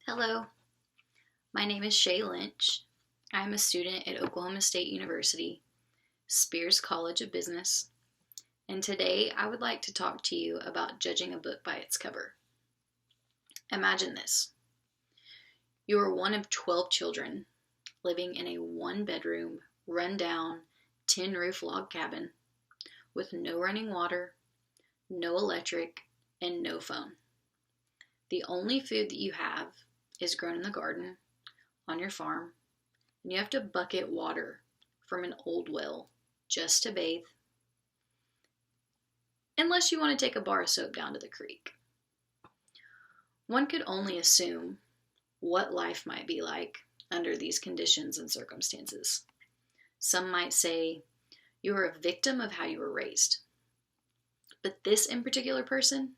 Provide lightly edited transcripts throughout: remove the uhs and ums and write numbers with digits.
Hello, my name is Shea Lynch. I'm a student at Oklahoma State University, Spears College of Business, and today I would like to talk to you about judging a book by its cover. Imagine this. You are one of 12 children living in a one-bedroom, run-down, tin-roof log cabin with no running water, no electric, and no phone. The only food that you have is grown in the garden on your farm, and you have to bucket water from an old well just to bathe, unless you want to take a bar of soap down to the creek. One could only assume what life might be like under these conditions and circumstances. Some might say you are a victim of how you were raised. But this in particular person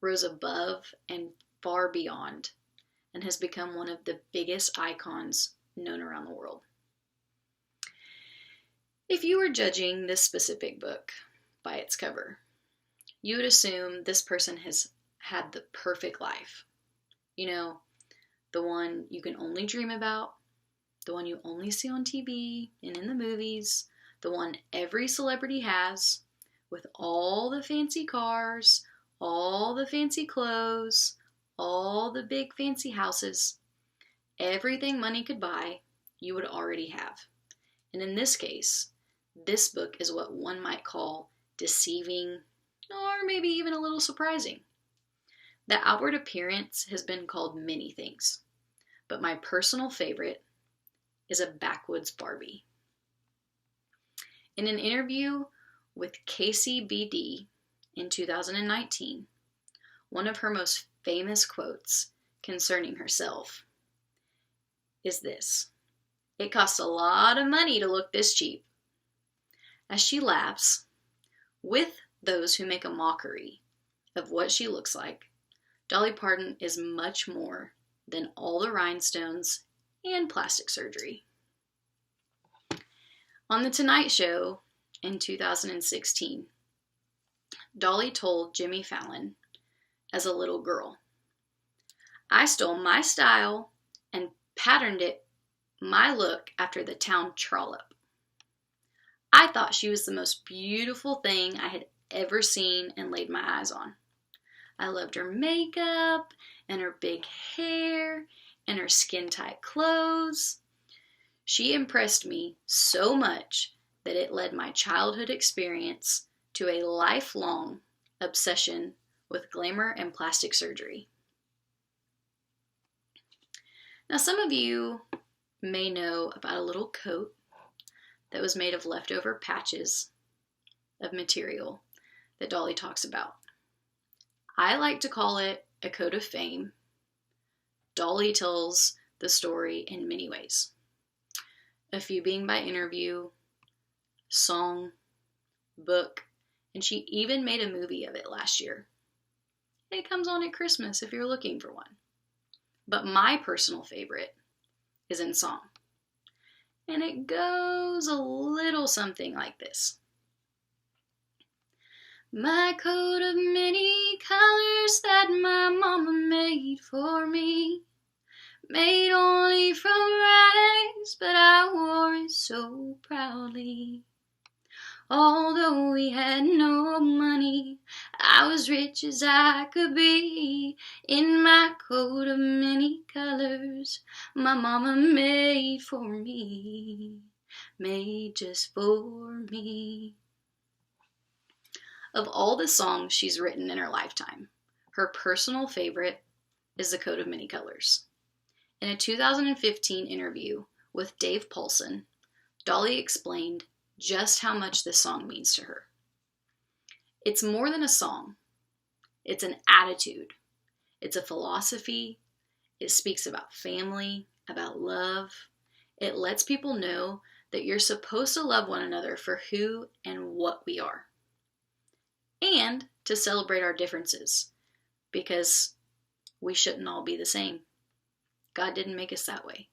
rose above and far beyond and has become one of the biggest icons known around the world. If you were judging this specific book by its cover, you would assume this person has had the perfect life. You know, the one you can only dream about, the one you only see on TV and in the movies, the one every celebrity has, with all the fancy cars, all the fancy clothes, all the big fancy houses, everything money could buy, you would already have. And in this case, this book is what one might call deceiving, or maybe even a little surprising. The outward appearance has been called many things, but my personal favorite is a backwoods Barbie. In an interview with KCBD in 2019, one of her most famous quotes concerning herself is this: "It costs a lot of money to look this cheap." As she laughs with those who make a mockery of what she looks like, Dolly Parton is much more than all the rhinestones and plastic surgery. On The Tonight Show in 2016, Dolly told Jimmy Fallon, as a little girl, "I stole my style and patterned my look after the town trollop. I thought she was the most beautiful thing I had ever seen and laid my eyes on. I loved her makeup and her big hair and her skin-tight clothes. She impressed me so much that it led my childhood experience to a lifelong obsession with glamour and plastic surgery." Now, some of you may know about a little coat that was made of leftover patches of material that Dolly talks about. I like to call it a coat of fame. Dolly tells the story in many ways, a few being by interview, song, book, and she even made a movie of it last year. It comes on at Christmas if you're looking for one. But my personal favorite is in song. And it goes a little something like this. "My coat of many colors that my mama made for me, made only from rags, but I wore it so proudly. Although we had no money, I was rich as I could be. In my coat of many colors, my mama made for me, made just for me." Of all the songs she's written in her lifetime, her personal favorite is The Coat of Many Colors. In a 2015 interview with Dave Paulson, Dolly explained just how much this song means to her. It's more than a song. It's an attitude. It's a philosophy. It speaks about family, about love. It lets people know that you're supposed to love one another for who and what we are, and to celebrate our differences, because we shouldn't all be the same. God didn't make us that way.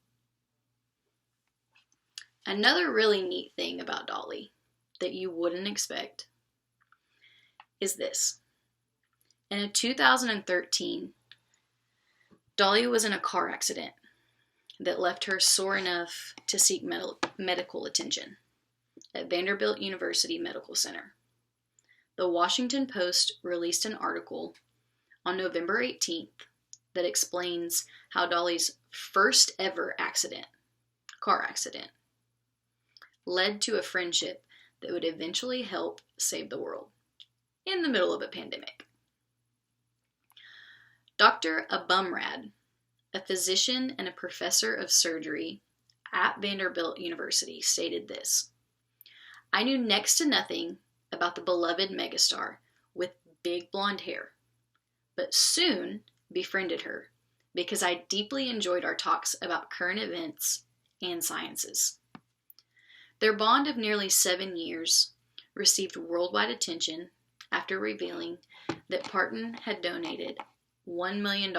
Another really neat thing about Dolly that you wouldn't expect is this. In a 2013 Dolly was in a car accident that left her sore enough to seek medical attention at Vanderbilt University Medical Center. The Washington Post released an article on November 18th that explains how Dolly's first ever car accident, led to a friendship that would eventually help save the world in the middle of a pandemic. Dr. Abumrad, a physician and a professor of surgery at Vanderbilt University, stated this: "I knew next to nothing about the beloved megastar with big blonde hair, but soon befriended her because I deeply enjoyed our talks about current events and sciences." Their bond of nearly 7 years received worldwide attention after revealing that Parton had donated $1 million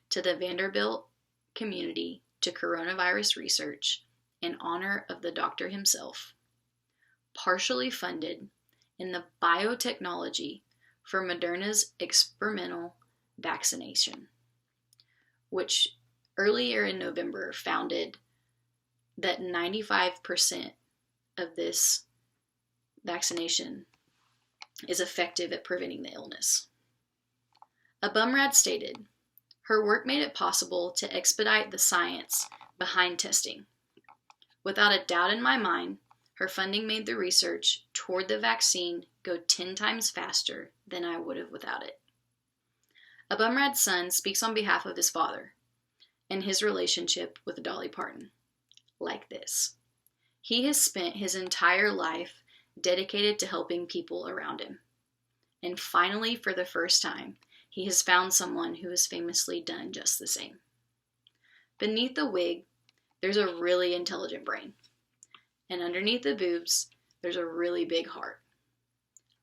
to the Vanderbilt community to coronavirus research in honor of the doctor himself, partially funded in the biotechnology for Moderna's experimental vaccination, which earlier in November found that 95% of this vaccination is effective at preventing the illness. Abumrad stated, "Her work made it possible to expedite the science behind testing. Without a doubt in my mind, her funding made the research toward the vaccine go 10 times faster than I would have without it." Abumrad's son speaks on behalf of his father and his relationship with Dolly Parton like this: "He has spent his entire life dedicated to helping people around him. And finally, for the first time, he has found someone who has famously done just the same." Beneath the wig, there's a really intelligent brain. And underneath the boobs, there's a really big heart.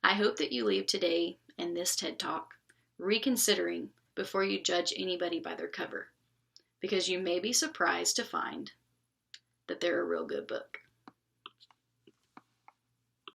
I hope that you leave today and this TED Talk reconsidering before you judge anybody by their cover, because you may be surprised to find that they're a real good book.